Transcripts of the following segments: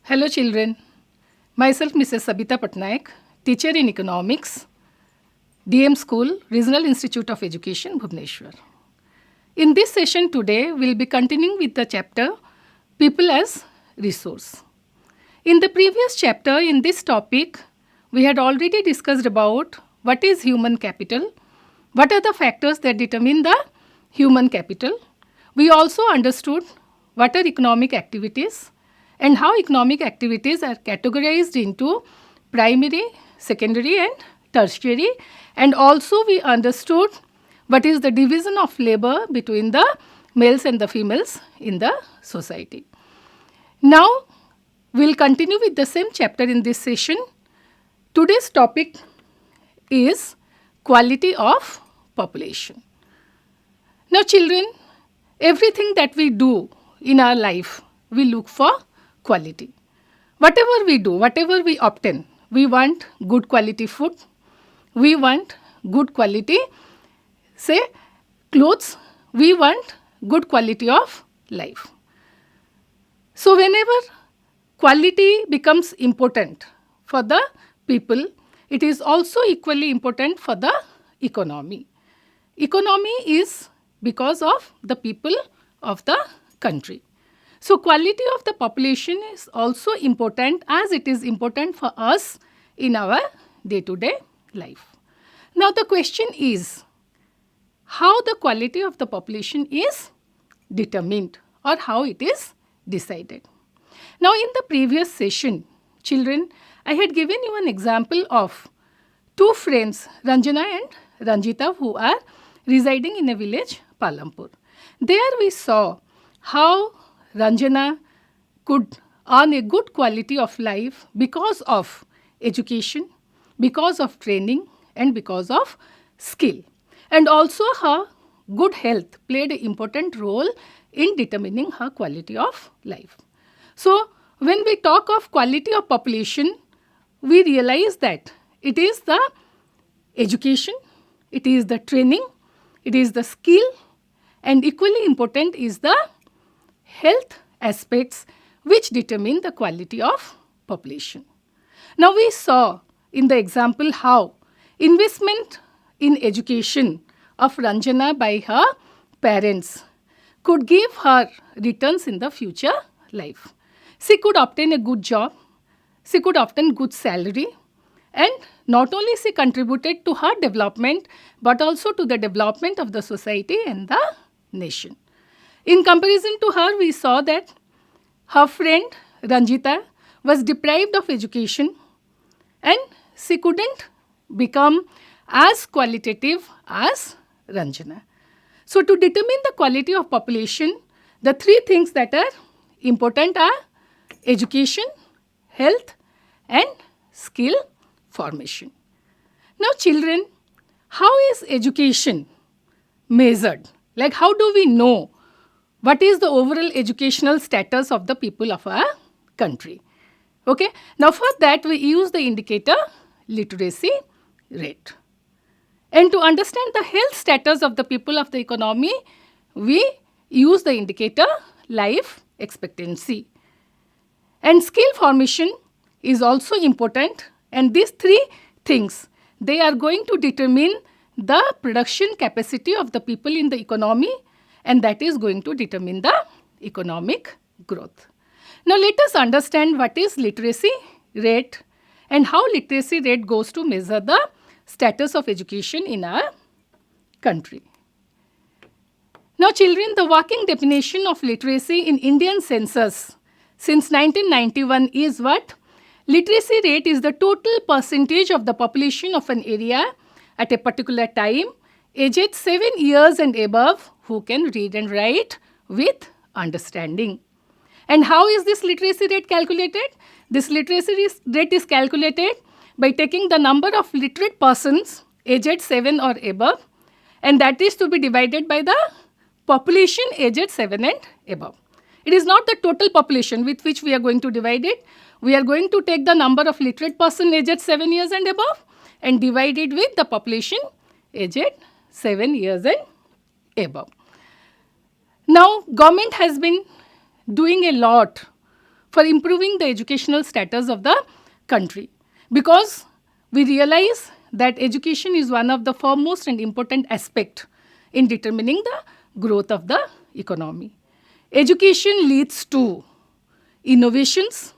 Hello children, myself Mrs. Sabita Patnaik, teacher in economics, DM School, Regional Institute of Education, Bhubaneswar. In this session today, we'll be continuing with the chapter People as Resource. In the previous chapter, in this topic, we had already discussed about what is human capital, what are the factors that determine the human capital. We also understood what are economic activities and how economic activities are categorized into primary, secondary and tertiary, and also we understood what is the division of labor between the males and the females in the society. Now, we'll continue with the same chapter in this session. Today's topic is quality of population. Now children, everything that we do in our life, we look for quality. Whatever we do, whatever we obtain, we want good quality food, we want good quality, say, clothes, we want good quality of life. So whenever quality becomes important for the people, it is also equally important for the economy. Economy is because of the people of the country. So quality of the population is also important as it is important for us in our day-to-day life. Now the question is, how the quality of the population is determined or how it is decided. Now in the previous session, children, I had given you an example of two friends, Ranjana and Ranjita, who are residing in a village, Palampur. There we saw how Ranjana could earn a good quality of life because of education, because of training and because of skill. And also her good health played an important role in determining her quality of life. So when we talk of quality of population, we realize that it is the education, it is the training, it is the skill, and equally important is the health aspects which determine the quality of population. Now we saw in the example how investment in education of Ranjana by her parents could give her returns in the future life. She could obtain a good job, she could obtain good salary, and not only she contributed to her development but also to the development of the society and the nation. In comparison to her, we saw that her friend Ranjita was deprived of education and she couldn't become as qualitative as Ranjana. So to determine the quality of population, the three things that are important are education, health and skill formation. Now children, how is education measured? Like how do we know what is the overall educational status of the people of our country? Okay. Now for that we use the indicator literacy rate. And to understand the health status of the people of the economy, we use the indicator life expectancy. And skill formation is also important, and these three things, they are going to determine the production capacity of the people in the economy, and that is going to determine the economic growth. Now let us understand what is literacy rate and how literacy rate goes to measure the status of education in our country. Now children, the working definition of literacy in Indian census since 1991 is what? Literacy rate is the total percentage of the population of an area at a particular time, aged 7 years and above, who can read and write with understanding. And how is this literacy rate calculated? This literacy rate is calculated by taking the number of literate persons aged 7 or above, and that is to be divided by the population aged 7 and above. It is not the total population with which we are going to divide it. We are going to take the number of literate person aged 7 years and above and divide it with the population aged 7 years and above. Now, government has been doing a lot for improving the educational status of the country, because we realize that education is one of the foremost and important aspect in determining the growth of the economy. Education leads to innovations,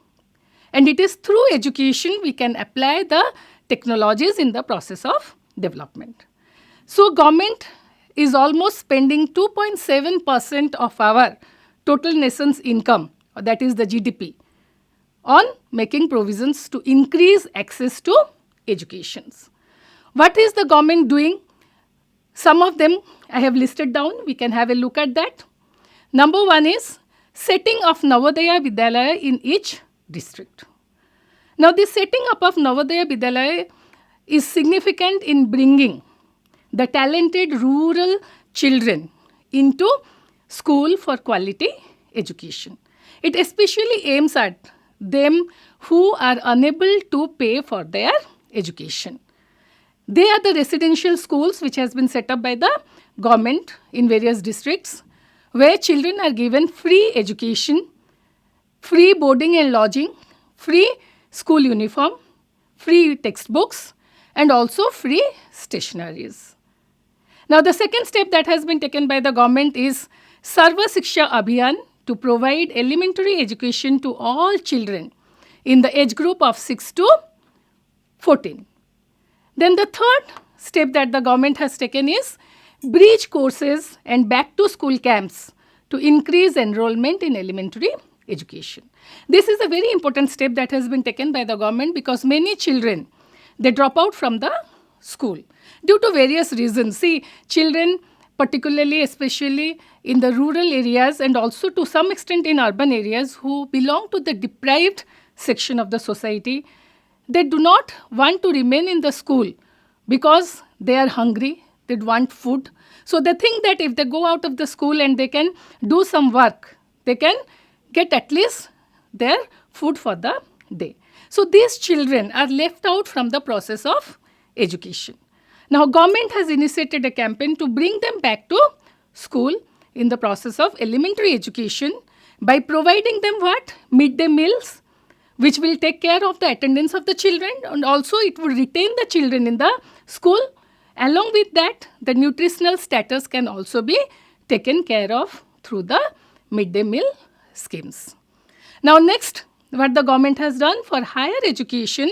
and it is through education we can apply the technologies in the process of development. So government is almost spending 2.7% of our total nation's income, that is the GDP, on making provisions to increase access to educations. What is the government doing? Some of them I have listed down. We can have a look at that. Number one is setting of Navodaya Vidyalaya in each district. Now, this setting up of Navodaya Vidyalaya is significant in bringing the talented rural children into school for quality education. It especially aims at them who are unable to pay for their education. They are the residential schools which has been set up by the government in various districts, where children are given free education, free boarding and lodging, free school uniform, free textbooks, and also free stationaries. Now, the second step that has been taken by the government is Sarva Shiksha Abhiyan, to provide elementary education to all children in the age group of 6 to 14. Then the third step that the government has taken is bridge courses and back to school camps to increase enrollment in elementary education. This is a very important step that has been taken by the government, because many children, they drop out from the school due to various reasons. See, children, particularly, especially in the rural areas and also to some extent in urban areas, who belong to the deprived section of the society, they do not want to remain in the school because they are hungry, they want food. So they think that if they go out of the school and they can do some work, they can get at least their food for the day. So these children are left out from the process of education. Now, government has initiated a campaign to bring them back to school in the process of elementary education by providing them what? Midday meals, which will take care of the attendance of the children, and also it will retain the children in the school. Along with that, the nutritional status can also be taken care of through the midday meal schemes. Now, next, what the government has done for higher education,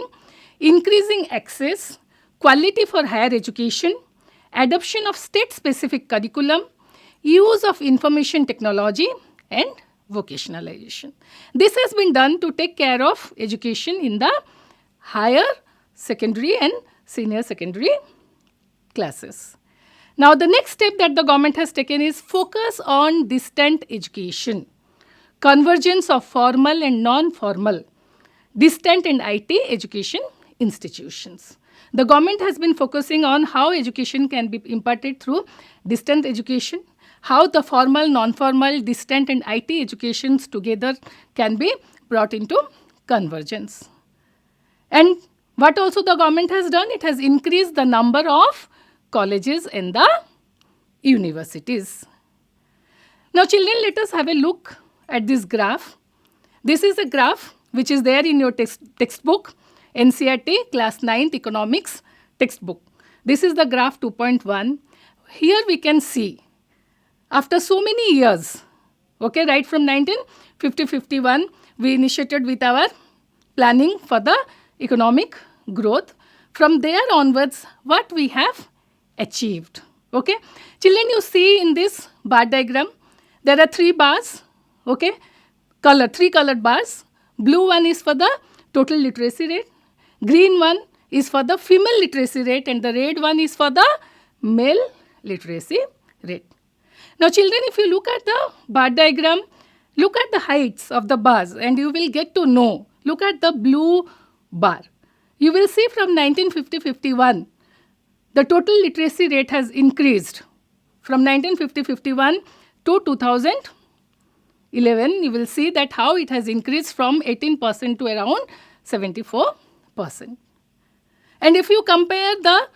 increasing access, quality for higher education, adoption of state-specific curriculum, use of information technology, and vocationalization. This has been done to take care of education in the higher secondary and senior secondary classes. Now, the next step that the government has taken is focus on distant education, convergence of formal and non-formal, distant and IT education institutions. The government has been focusing on how education can be imparted through distant education, how the formal, non-formal, distant and IT educations together can be brought into convergence. And what also the government has done, it has increased the number of colleges and the universities. Now, children, let us have a look at this graph. This is a graph which is there in your textbook, NCERT class 9th economics textbook. This is the graph 2.1. Here we can see, after so many years, okay, right from 1950-51, we initiated with our planning for the economic growth. From there onwards, what we have achieved. Okay, children, you see in this bar diagram, there are 3 bars, okay, three colored bars. Blue one is for the total literacy rate, green one is for the female literacy rate, and the red one is for the male literacy rate. Now, children, if you look at the bar diagram, look at the heights of the bars and you will get to know. Look at the blue bar. You will see from 1950-51, the total literacy rate has increased. From 1950-51 to 2011, you will see that how it has increased from 18% to around 74%. And if you compare the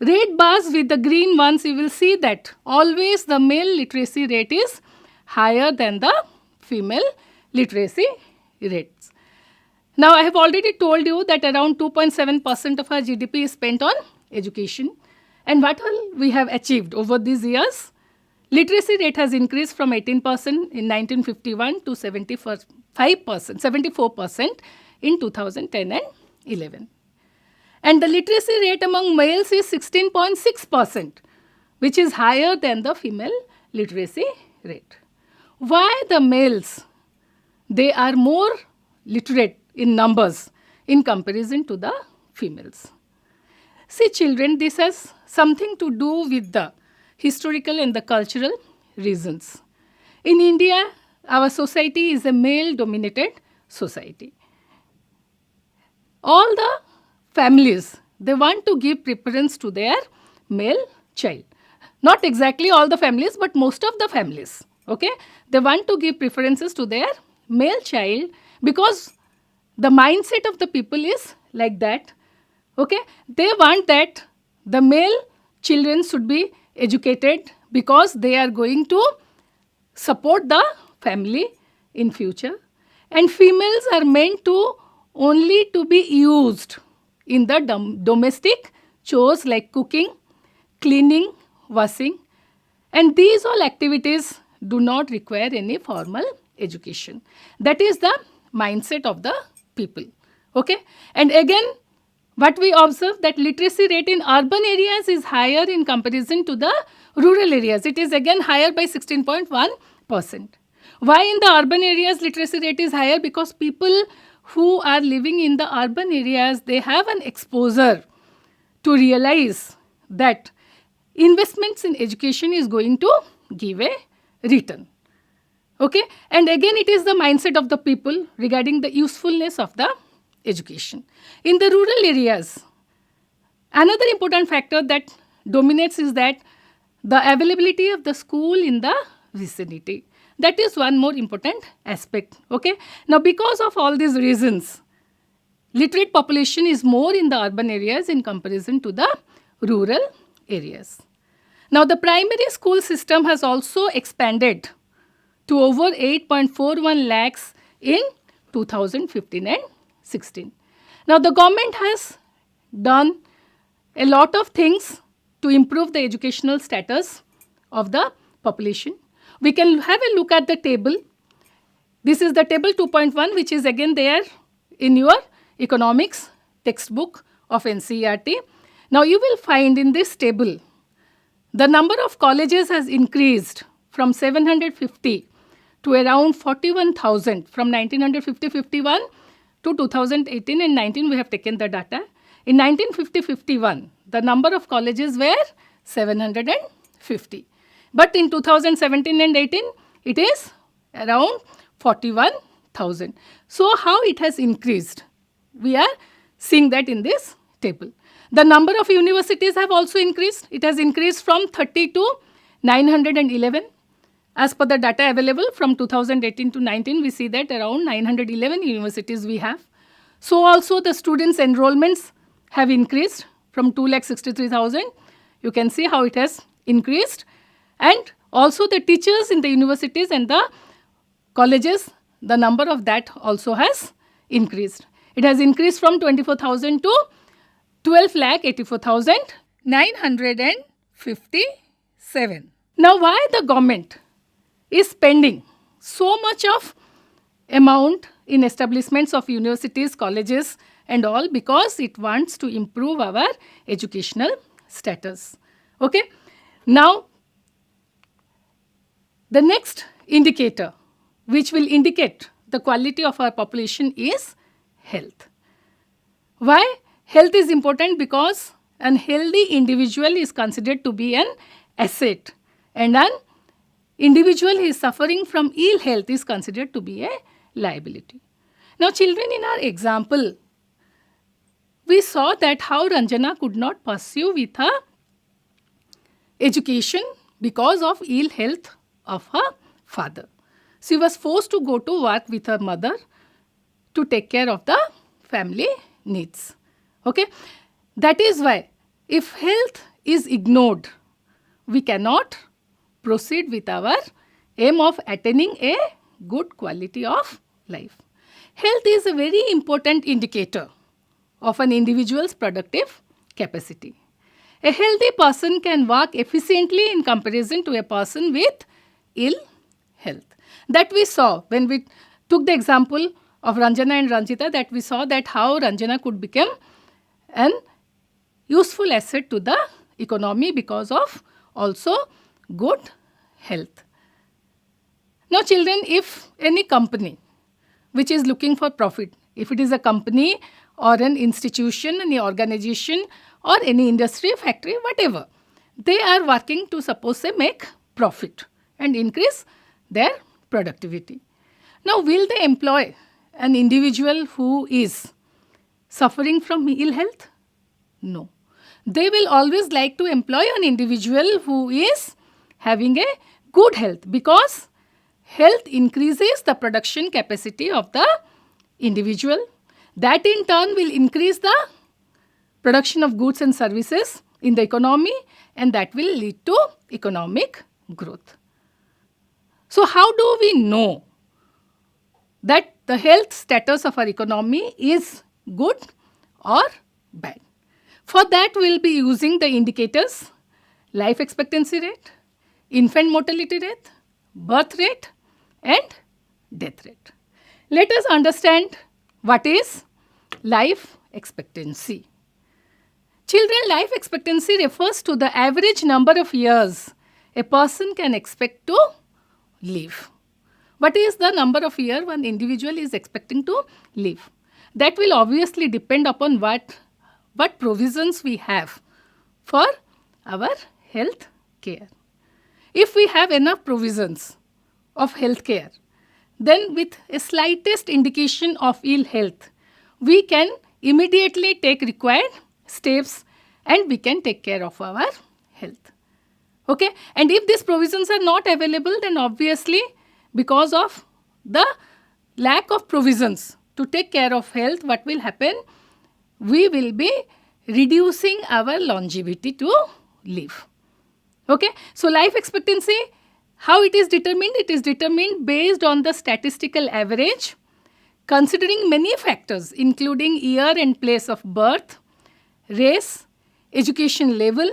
red bars with the green ones, you will see that always the male literacy rate is higher than the female literacy rates. Now, I have already told you that around 2.7% of our GDP is spent on education. And what all we have achieved over these years? Literacy rate has increased from 18% in 1951 to 74% in 2010 and 11. And the literacy rate among males is 16.6%, which is higher than the female literacy rate. Why the males? They are more literate in numbers in comparison to the females. See, children, this has something to do with the historical and the cultural reasons. In India, our society is a male-dominated society. All the families, they want to give preference to their male child. Not exactly all the families, but most of the families. Okay? They want to give preferences to their male child because the mindset of the people is like that. Okay? They want that the male children should be educated because they are going to support the family in future. And females are meant to only to be used in the domestic chores like cooking, cleaning, washing. And these all activities do not require any formal education. That is the mindset of the people. Okay? And again, what we observe that literacy rate in urban areas is higher in comparison to the rural areas. It is again higher by 16.1%. Why in the urban areas literacy rate is higher? Because people who are living in the urban areas, they have an exposure to realize that investments in education is going to give a return. Okay? And again, it is the mindset of the people regarding the usefulness of the education. In the rural areas, another important factor that dominates is that the availability of the school in the vicinity. That is one more important aspect. Okay? Now, because of all these reasons, literate population is more in the urban areas in comparison to the rural areas. Now, the primary school system has also expanded to over 8.41 lakhs in 2015 and 16. Now, the government has done a lot of things to improve the educational status of the population. We can have a look at the table. This is the table 2.1, which is again there in your economics textbook of NCERT. Now, you will find in this table, the number of colleges has increased from 750 to around 41,000 from 1950-51 to 2018 and 19. We have taken the data. In 1950-51, the number of colleges were 750. But in 2017 and 18, it is around 41,000. So, how it has increased? We are seeing that in this table. The number of universities have also increased. It has increased from 30 to 911. As per the data available from 2018 to 19, we see that around 911 universities we have. So also the students' enrollments have increased from 2,63,000. You can see how it has increased. And also the teachers in the universities and the colleges, the number of that also has increased. It has increased from 24,000 to 12,84,957. Now, why the government is spending so much of amount in establishments of universities, colleges and all? Because it wants to improve our educational status. Okay? Now, the next indicator which will indicate the quality of our population is health. Why? Health is important because an healthy individual is considered to be an asset, and an individual who is suffering from ill health is considered to be a liability. Now, children, in our example, we saw that how Ranjana could not pursue with her education because of ill health of her father. She was forced to go to work with her mother to take care of the family needs. Okay? That is why if health is ignored, we cannot proceed with our aim of attaining a good quality of life. Health is a very important indicator of an individual's productive capacity. A healthy person can work efficiently in comparison to a person with ill health. That we saw when we took the example of Ranjana and Ranjita, that we saw that how Ranjana could become an useful asset to the economy because of also good health. Now children, if any company which is looking for profit, if it is a company or an institution, any organization or any industry, factory, whatever, they are working to suppose say make profit and increase their productivity. Now will they employ an individual who is suffering from ill health? No. They will always like to employ an individual who is having a good health, because health increases the production capacity of the individual. That in turn will increase the production of goods and services in the economy, and that will lead to economic growth. So how do we know that the health status of our economy is good or bad? For that, we will be using the indicators: life expectancy rate, infant mortality rate, birth rate, and death rate. Let us understand what is life expectancy. Children, life expectancy refers to the average number of years a person can expect to live. What is the number of years one individual is expecting to live? That will obviously depend upon what provisions we have for our health care. If we have enough provisions of health care, then with a slightest indication of ill health, we can immediately take required steps and we can take care of our health. Okay? And if these provisions are not available, then obviously because of the lack of provisions to take care of health, what will happen? We will be reducing our longevity to live. Okay? So life expectancy, how it is determined? It is determined based on the statistical average, considering many factors including year and place of birth, race, education level,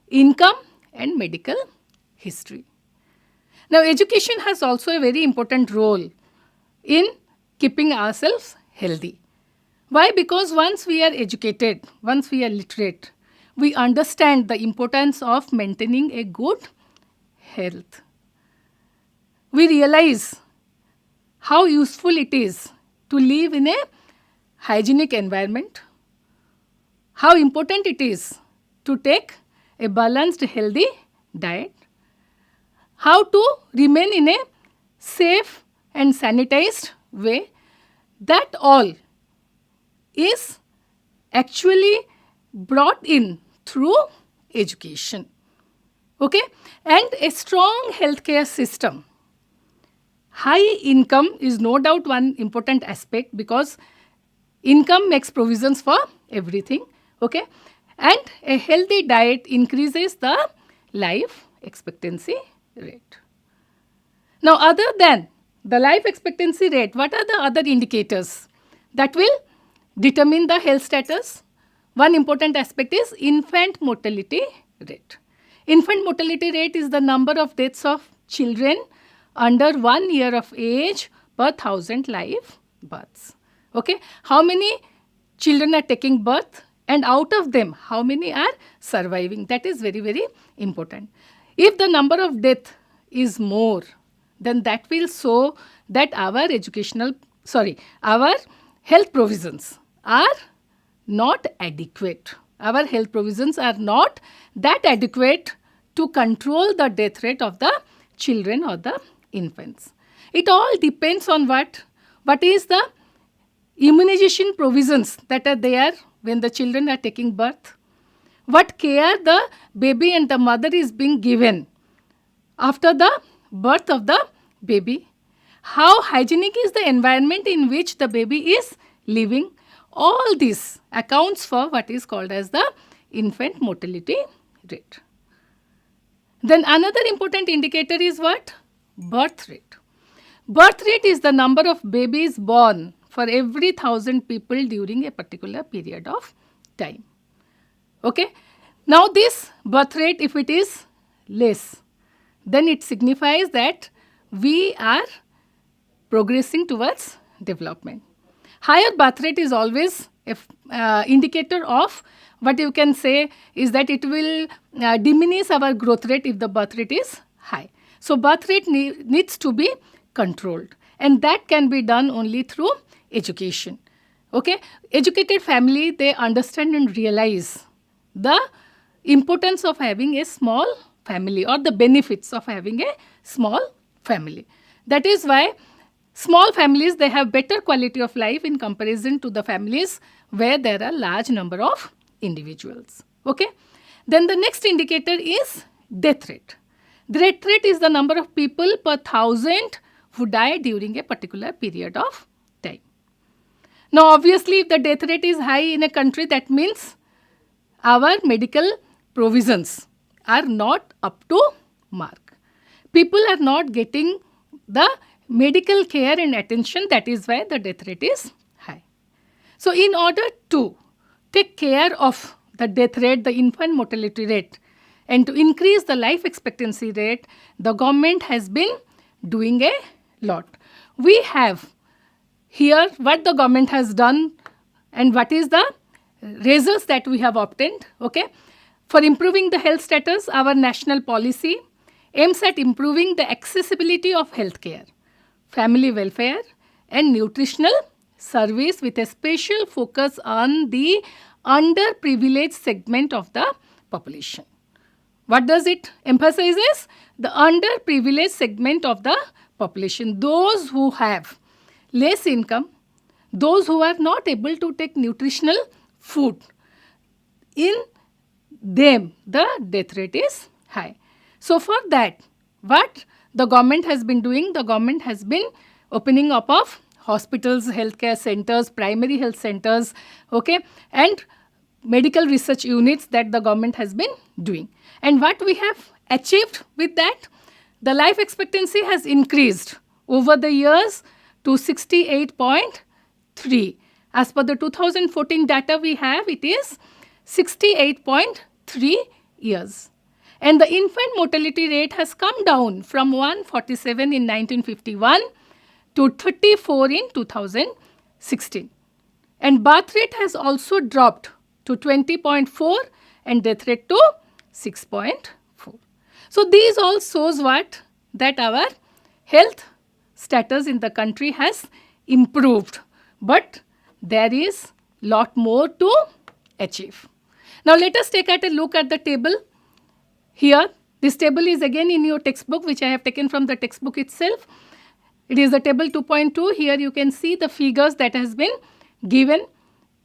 income, and medical history. Now, education has also a very important role in keeping ourselves healthy. Why? Because once we are educated, once we are literate, we understand the importance of maintaining a good health. We realize how useful it is to live in a hygienic environment, how important it is to take a balanced, healthy diet, how to remain in a safe and sanitized way. That all is actually brought in through education. Okay? And a strong healthcare system. High income is no doubt one important aspect, because income makes provisions for everything. Okay? And a healthy diet increases the life expectancy rate. Now, other than the life expectancy rate, what are the other indicators that will determine the health status? One important aspect is infant mortality rate. Infant mortality rate is the number of deaths of children under 1 year of age per 1,000 live births. Okay? How many children are taking birth, and out of them, how many are surviving? That is very, very important. If the number of death is more, then that will show that our our health provisions are not adequate. Our health provisions are not that adequate to control the death rate of the children or the infants. It all depends on what is the immunization provisions that are there when the children are taking birth, what care the baby and the mother is being given after the birth of the baby, how hygienic is the environment in which the baby is living. All this accounts for what is called as the infant mortality rate. Then another important indicator is what? Birth rate. Birth rate is the number of babies born for for every 1,000 people during a particular period of time. Okay. Now this birth rate, if it is less, then it signifies that we are progressing towards development. Higher birth rate is always an indicator of what you can say is that it will diminish our growth rate if the birth rate is high. So birth rate needs to be controlled, and that can be done only through education. Okay, educated family, they understand and realize the importance of having a small family or the benefits of having a small family. That is why small families, they have better quality of life in comparison to the families where there are large number of individuals. Okay. Then the next indicator is death rate. The death rate is the number of people per 1,000 who die during a particular period of time. Now obviously if the death rate is high in a country, that means our medical provisions are not up to mark. People are not getting the medical care and attention, that is why the death rate is high. So in order to take care of the death rate, the infant mortality rate, and to increase the life expectancy rate, the government has been doing a lot. We have here what the government has done and what is the results that we have obtained. Okay. For improving the health status, our national policy aims at improving the accessibility of healthcare, family welfare, and nutritional service with a special focus on the underprivileged segment of the population. What does it emphasizes? The underprivileged segment of the population, those who have less income, those who are not able to take nutritional food, in them the death rate is high. So for that, what the government has been doing, the government has been opening up of hospitals, healthcare centers, primary health centers, okay, and medical research units that the government has been doing. And what we have achieved with that, the life expectancy has increased over the years to 68.3. As per the 2014 data we have, it is 68.3 years. And the infant mortality rate has come down from 147 in 1951 to 34 in 2016. And birth rate has also dropped to 20.4 and death rate to 6.4. So these all shows what? That our health status in the country has improved. But there is lot more to achieve. Now let us take a look at the table. Here, this table is again in your textbook, which I have taken from the textbook itself. It is the table 2.2. Here you can see the figures that has been given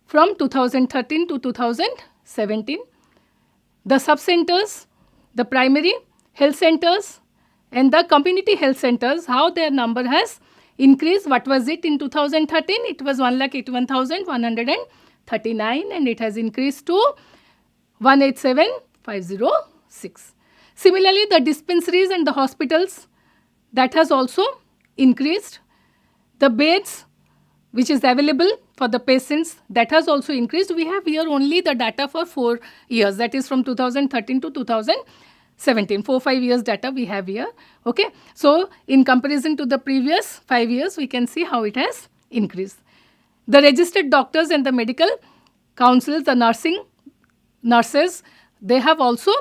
from 2013 to 2017. The sub-centers, the primary health centers and the community health centers, how their number has increased. What was it in 2013? It was 1,81,139 and it has increased to 187,506. Similarly, the dispensaries and the hospitals, that has also increased. The beds which is available for the patients, that has also increased. We have here only the data for 4 years, that is from 2013 to 2017, 4-5 years data we have here. Okay. So in comparison to the previous 5 years, we can see how it has increased. The registered doctors and the medical councils, the nurses, they have also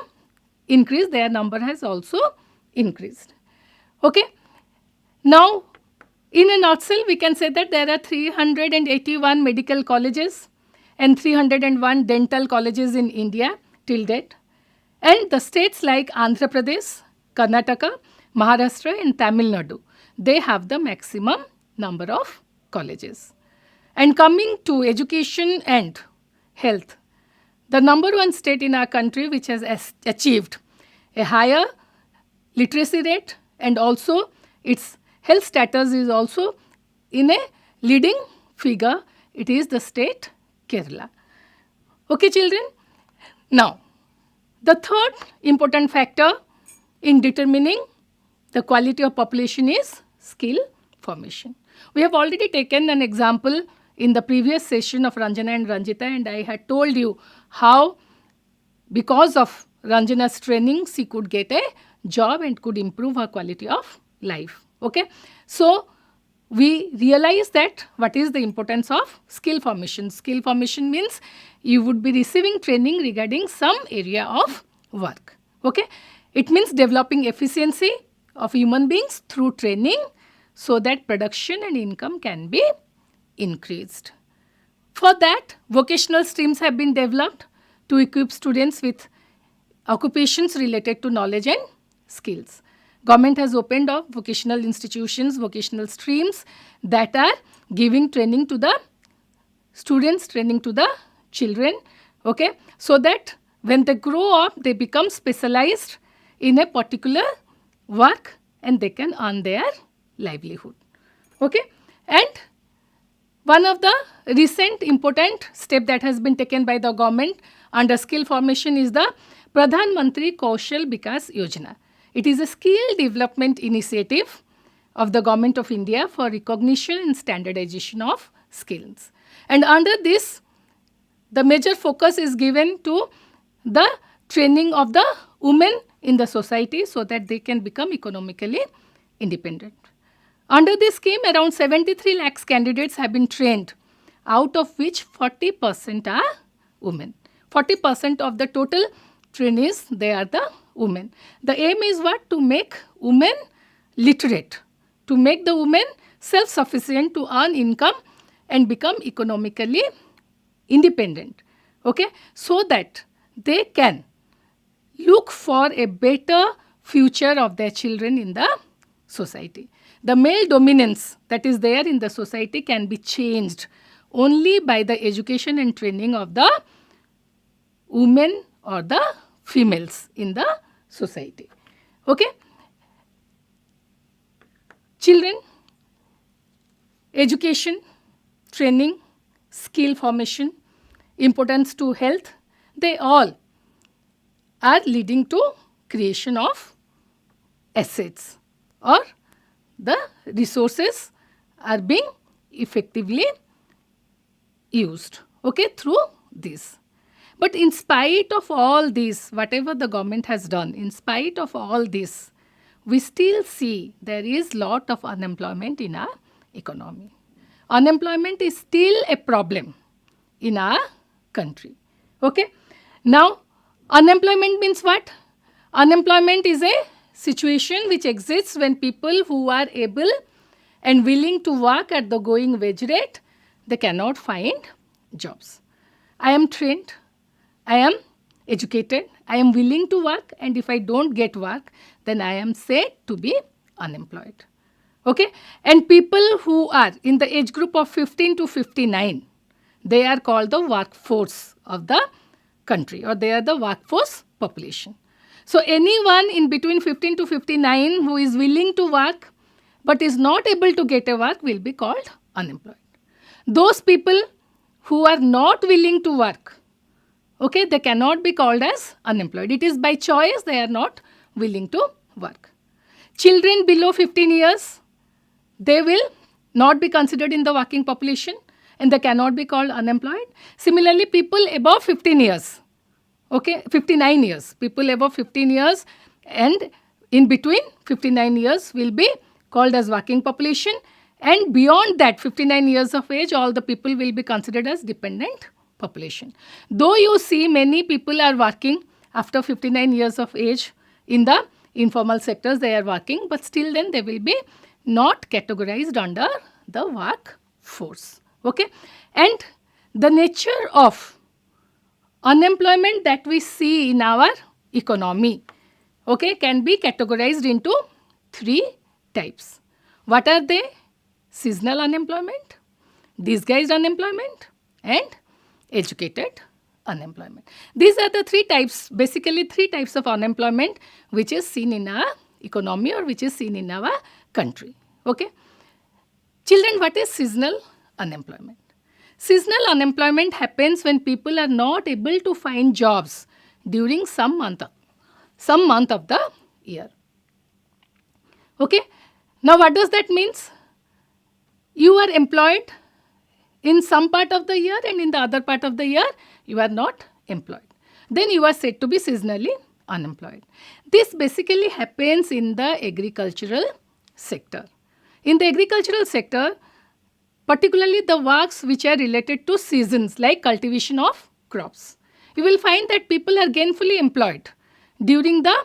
increased, their number has also increased. Okay. Now, in a nutshell, we can say that there are 381 medical colleges and 301 dental colleges in India till date. And the states like Andhra Pradesh, Karnataka, Maharashtra and Tamil Nadu, they have the maximum number of colleges. And coming to education and health, the number one state in our country which has achieved a higher literacy rate and also its health status is also in a leading figure, it is the state Kerala. Okay, children. Now, the third important factor in determining the quality of population is skill formation. We have already taken an example in the previous session of Ranjana and Ranjita, and I had told you how because of Ranjana's training, she could get a job and could improve her quality of life. Okay, so we realize that what is the importance of skill formation. Skill formation means you would be receiving training regarding some area of work. Okay, it means developing efficiency of human beings through training so that production and income can be increased. For that, vocational streams have been developed to equip students with occupations related to knowledge and skills. Government has opened up vocational institutions, vocational streams that are giving training to the students, training to the children, okay, so that when they grow up, they become specialized in a particular work and they can earn their livelihood. Okay, and one of the recent important step that has been taken by the government under skill formation is the Pradhan Mantri Kaushal Vikas Yojana. It is a skill development initiative of the Government of India for recognition and standardization of skills. And under this, the major focus is given to the training of the women in the society so that they can become economically independent. Under this scheme, around 73 lakhs candidates have been trained, out of which 40% are women. 40% of the total trainees, they are the women. The aim is what? To make women literate, to make the women self-sufficient to earn income and become economically independent. Okay, so that they can look for a better future of their children in the society. The male dominance that is there in the society can be changed only by the education and training of the women or the females in the society. Okay? Children, education, training, skill formation, importance to health, they all are leading to creation of assets, or the resources are being effectively used, okay, through this. But in spite of all this, whatever the government has done, in spite of all this, we still see there is lot of unemployment in our economy. Unemployment is still a problem in our country. Okay? Now, unemployment means what? Unemployment is a situation which exists when people who are able and willing to work at the going wage rate, they cannot find jobs. I am trained, I am educated, I am willing to work, and if I don't get work, then I am said to be unemployed. Okay? And people who are in the age group of 15 to 59, they are called the workforce of the country, or they are the workforce population. So anyone in between 15 to 59 who is willing to work but is not able to get a work will be called unemployed. Those people who are not willing to work, okay, they cannot be called as unemployed. It is by choice they are not willing to work. Children below 15 years, they will not be considered in the working population and they cannot be called unemployed. Similarly, people above 15 years, okay, 59 years, people above 15 years and in between 59 years will be called as working population, and beyond that 59 years of age, all the people will be considered as dependent population. Though you see many people are working after 59 years of age in the informal sectors, they are working, but still then they will be not categorized under the workforce. Okay? And the nature of unemployment that we see in our economy, okay, can be categorized into 3 types. What are they? Seasonal unemployment, disguised unemployment, and educated unemployment. These are the 3 types, basically 3 types of unemployment which is seen in our economy or which is seen in our country. Okay? Children, what is seasonal unemployment? Seasonal unemployment happens when people are not able to find jobs during some month of the year. Okay? Now, what does that mean? you are employed in some part of the year and in the other part of the year you are not employed. Then you are said to be seasonally unemployed. This basically happens in the agricultural sector. In the agricultural sector, particularly the works which are related to seasons like cultivation of crops, you will find that people are gainfully employed during the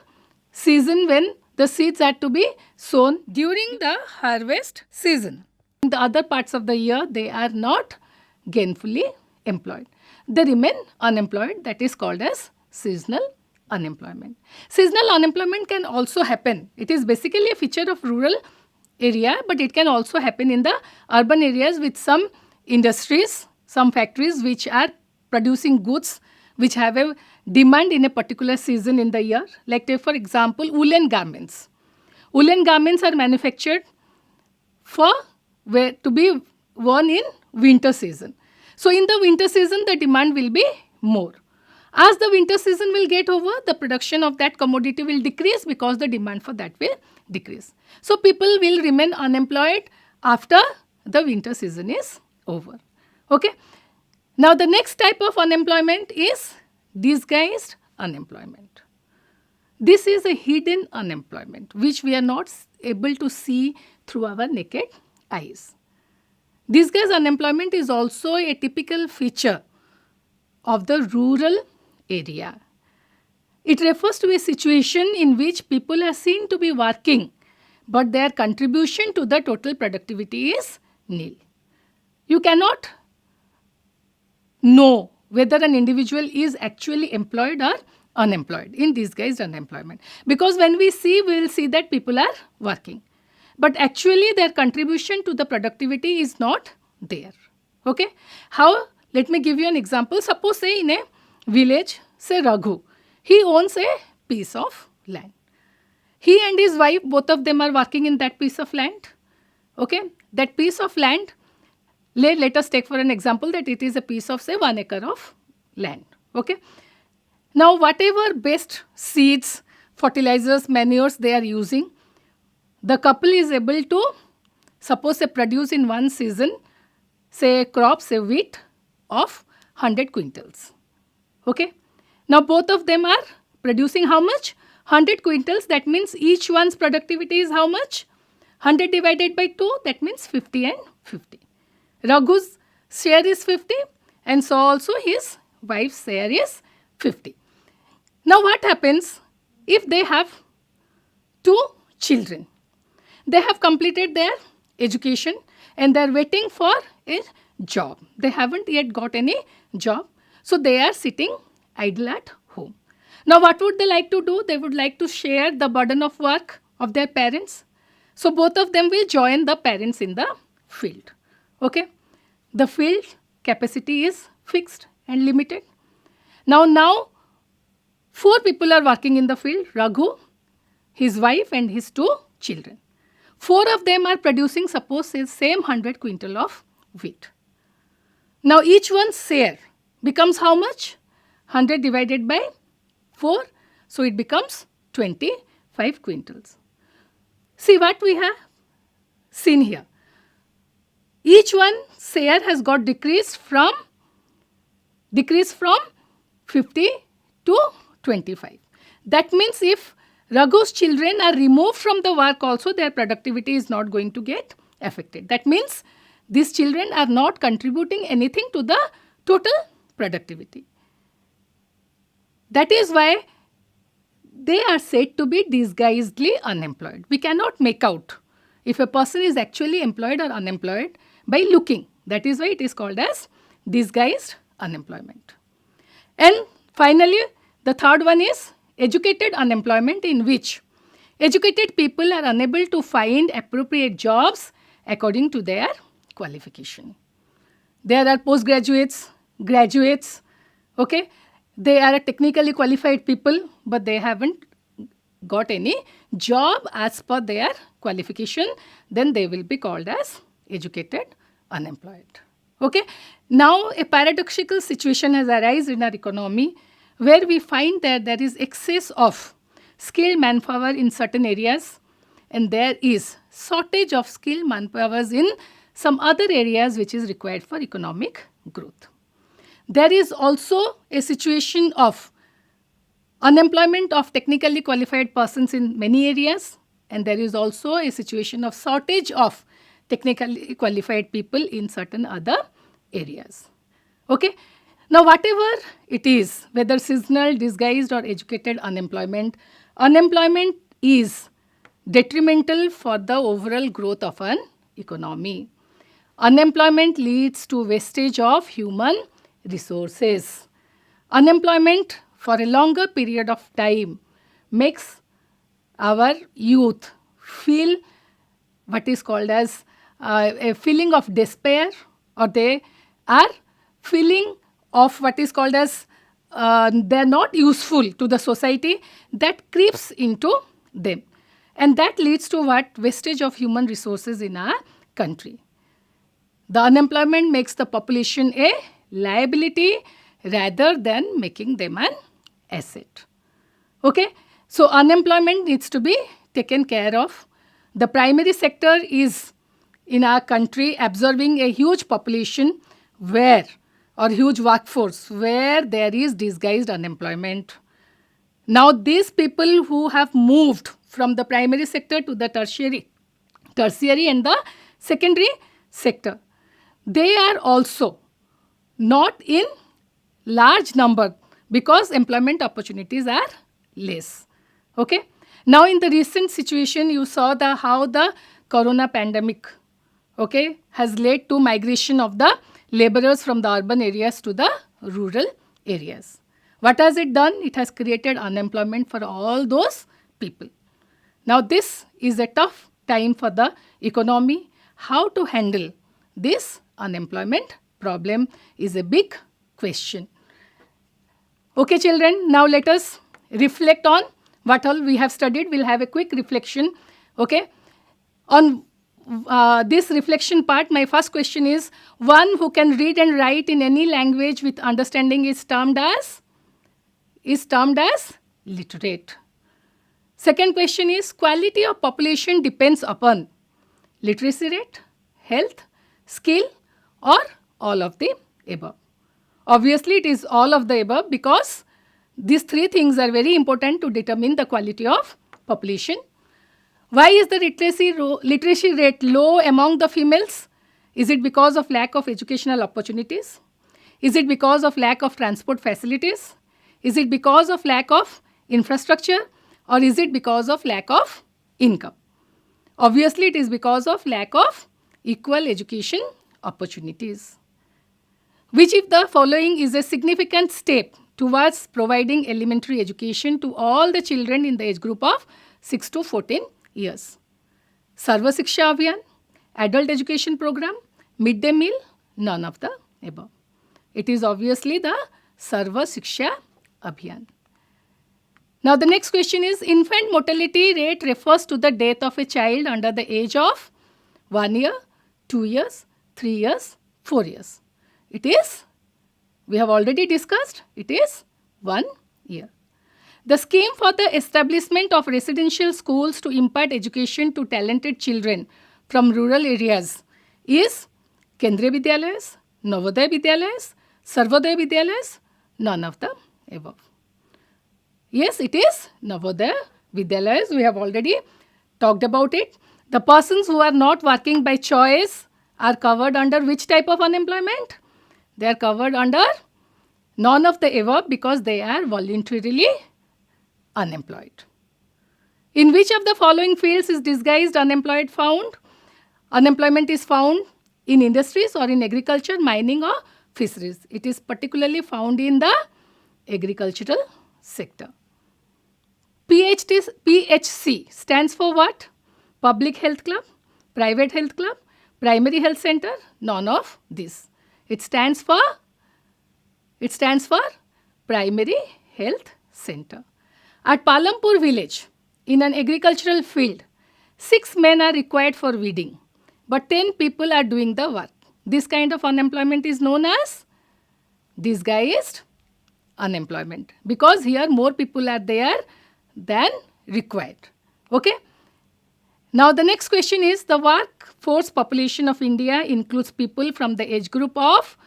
season when the seeds are to be sown during the harvest season. In the other parts of the year, they are not gainfully employed. They remain unemployed. That is called as seasonal unemployment. Seasonal unemployment can also happen. It is basically a feature of rural area, but it can also happen in the urban areas with some industries, some factories which are producing goods which have a demand in a particular season in the year. Like take for example, woolen garments. Woolen garments are manufactured to be worn in winter season. So in the winter season, the demand will be more. As the winter season will get over, the production of that commodity will decrease because the demand for that will decrease. So people will remain unemployed after the winter season is over. Okay. Now the next type of unemployment is disguised unemployment. This is a hidden unemployment which we are not able to see through our naked eyes. Disguised unemployment is also a typical feature of the rural area. It refers to a situation in which people are seen to be working, but their contribution to the total productivity is nil. You cannot know whether an individual is actually employed or unemployed in disguised unemployment. Because when we will see that people are working, but actually their contribution to the productivity is not there. Okay? How? Let me give you an example. Suppose say in a village, say Raghu, he owns a piece of land. He and his wife, both of them are working in that piece of land. Okay? That piece of land, let us take for an example that it is a piece of say 1 acre of land. Okay? Now whatever best seeds, fertilizers, manures they are using, the couple is able to, suppose they produce in one season, say crop, say wheat of 100 quintals. Okay. Now both of them are producing how much? 100 quintals. That means each one's productivity is how much? 100 divided by 2. That means 50 and 50. Raghu's share is 50 and so also his wife's share is 50. Now what happens if they have 2 children? They have completed their education and they are waiting for a job. They haven't yet got any job. So they are sitting idle at home. Now what would they like to do? They would like to share the burden of work of their parents. So both of them will join the parents in the field. Okay. The field capacity is fixed and limited. Now 4 people are working in the field. Raghu, his wife and his 2 children. 4 of them are producing, suppose, same 100 quintal of wheat. Now each one's share becomes how much? 100 divided by 4. So it becomes 25 quintals. See what we have seen here. Each one's share has got decreased from 50 to 25. That means if Raghu's children are removed from the work also, their productivity is not going to get affected. That means these children are not contributing anything to the total productivity. That is why they are said to be disguisedly unemployed. We cannot make out if a person is actually employed or unemployed by looking. That is why it is called as disguised unemployment. And finally, the third one is educated unemployment, in which educated people are unable to find appropriate jobs according to their qualification. There are postgraduates, graduates, okay? They are technically qualified people, but they haven't got any job as per their qualification. Then they will be called as educated unemployed. Okay? Now a paradoxical situation has arisen in our economy where we find that there is excess of skilled manpower in certain areas and there is shortage of skilled manpower in some other areas which is required for economic growth. There is also a situation of unemployment of technically qualified persons in many areas, and there is also a situation of shortage of technically qualified people in certain other areas. Okay. Now, whatever it is, whether seasonal, disguised or educated unemployment, unemployment is detrimental for the overall growth of an economy. Unemployment leads to wastage of human resources. Unemployment for a longer period of time makes our youth feel what is called as a feeling of despair, or they are feeling of what is called as they are not useful to the society, that creeps into them. And that leads to what? Wastage of human resources in our country. The unemployment makes the population a liability rather than making them an asset. Okay? So, unemployment needs to be taken care of. The primary sector is in our country absorbing a huge population where, or huge workforce where there is disguised unemployment. Now, these people who have moved from the primary sector to the tertiary and the secondary sector, they are also not in large number because employment opportunities are less. Okay. Now, in the recent situation, you saw how the corona pandemic, okay, has led to migration of the laborers from the urban areas to the rural areas. What has it done? It has created unemployment for all those people. Now, this is a tough time for the economy. How to handle this unemployment problem is a big question. Okay, children, now let us reflect on what all we have studied. We'll have a quick reflection. Okay. On this reflection part, my first question is, one who can read and write in any language with understanding is termed as literate. Second question is, quality of population depends upon literacy rate, health, skill, or all of the above. Obviously, it is all of the above because these three things are very important to determine the quality of population. Why is the literacy rate low among the females? Is it because of lack of educational opportunities? Is it because of lack of transport facilities? Is it because of lack of infrastructure? Or is it because of lack of income? Obviously, it is because of lack of equal education opportunities. Which of the following is a significant step towards providing elementary education to all the children in the age group of 6 to 14 years? Sarva Shiksha Abhiyan, Adult Education Program, Midday Meal, none of the above. It is obviously the Sarva Shiksha Abhiyan. Now, the next question is, infant mortality rate refers to the death of a child under the age of 1 year, 2 years, 3 years, 4 years. It is, we have already discussed, it is 1 year. The scheme for the establishment of residential schools to impart education to talented children from rural areas is Kendriya Vidyalayas, Navodaya Vidyalayas, Sarvodaya Vidyalayas, none of the above. Yes, it is Navodaya Vidyalayas. We have already talked about it. The persons who are not working by choice are covered under which type of unemployment? They are covered under none of the above because they are voluntarily unemployed. In which of the following fields is disguised unemployed found? Unemployment is found in industries or in agriculture, mining or fisheries. It is particularly found in the agricultural sector. PHC stands for what? Public Health Club, Private Health Club, Primary Health Center, none of this. It stands for Primary Health Center. At Palampur village, in an agricultural field, 6 men are required for weeding, but 10 people are doing the work. This kind of unemployment is known as disguised unemployment because here more people are there than required. Okay? Now the next question is, the workforce population of India includes people from the age group of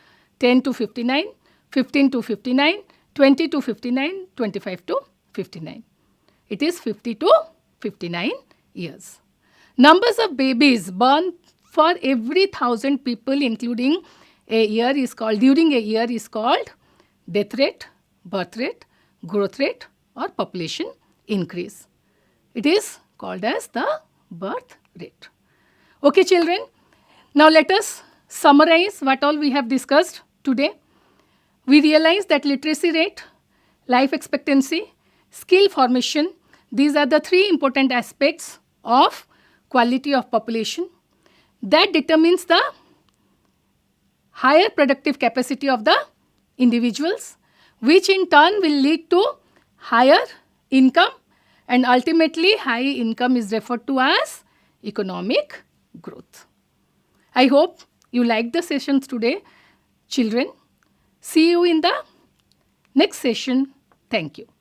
10 to 59, 15 to 59, 20 to 59, 25 to 59. It is 50 to 59 years. Numbers of babies born for every 1,000 people including a year is called, during a year is called death rate, birth rate, growth rate or population increase. It is called as the birth rate. Okay children, now let us summarize what all we have discussed today. We realize that literacy rate, life expectancy, skill formation, these are the three important aspects of quality of population that determines the higher productive capacity of the individuals, which in turn will lead to higher income, and ultimately high income is referred to as economic growth. I hope you liked the sessions today, children. See you in the next session. Thank you.